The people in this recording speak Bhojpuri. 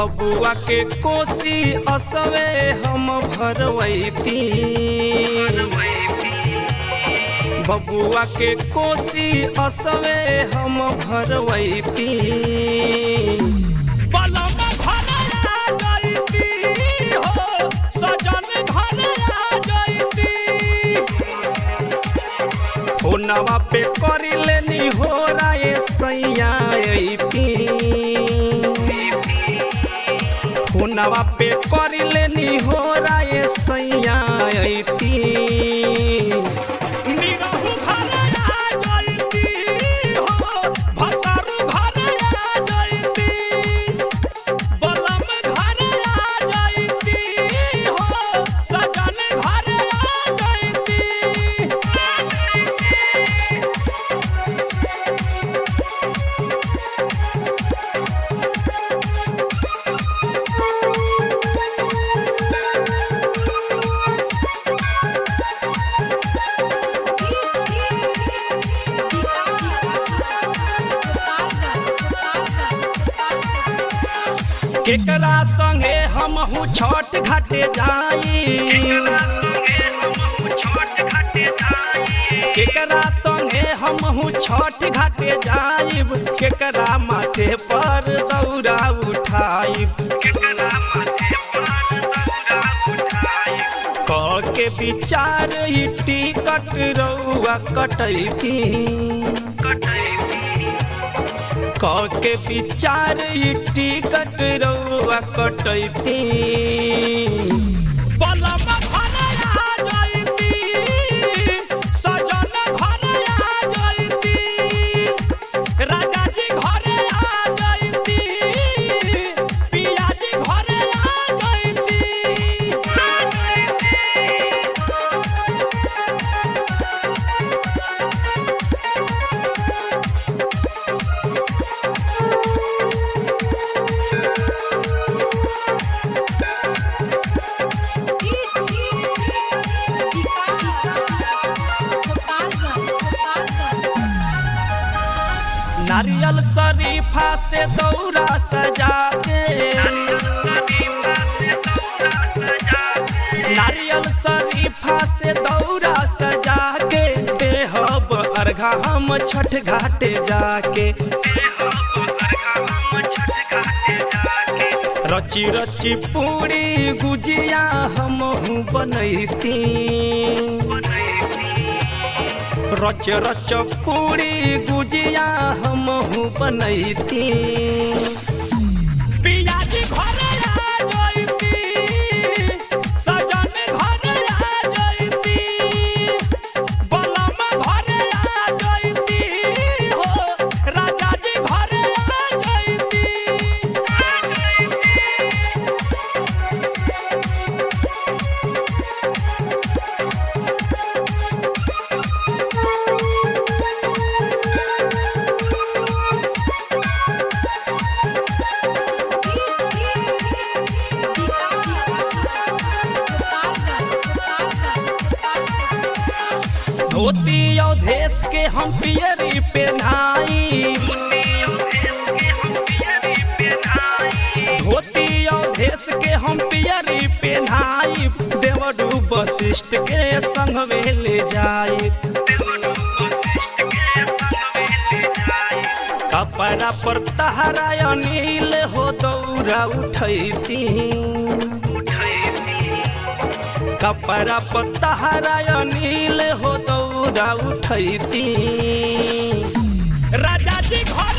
बबुआ के कोसी असवे हम भरवैती, बबुआ के कोसी असवे हम भरवैती। बलम घर आ जैती हो सजन घर आ जैती, फोनवा पे कर लेनी हो राय सैया अइती, फोनवा पे कर लेनी हो राय सैया अइती। केकरा संगे हमहू छठ घाटे जाई, केकरा संगे हमहू छठ घाटे जाइब, केकरा माथे पर दौरा उठाइब, क के विचार ई टिकट रउआ कटैती, क के विचार ई टिकट रउआ कटैती। बलम घर आ जैती सजन घर आ जैती, राजा जी घर आ जैती, पिया जी घर आ जैती। नारियल शरीफा से दौरा सजा के, नारियल शरीफा से दौरा सजा के, देहब अर्घा हम छठ घाटे जाके। रची रची पूरी गुजिया हमहू बनैती, रच रच पूरी गुजिया हमहू बनैती। पिया जी घर आ जैती सजन घर आ जैती, बलम घर आ जैती हो राजा जी घर आ जैती। धोती अवधेश के हम पियरी पेन्हाई, धोती अवधेश के हम पियरी पेन्हाई, देवरू वशिष्ठ के संग में ले जाई। कपड़ा पर तहरा अनिल हो दौरा उठैती, कपड़ा पर तहरा अनिल हो दौरा उठैती। राजा जी घर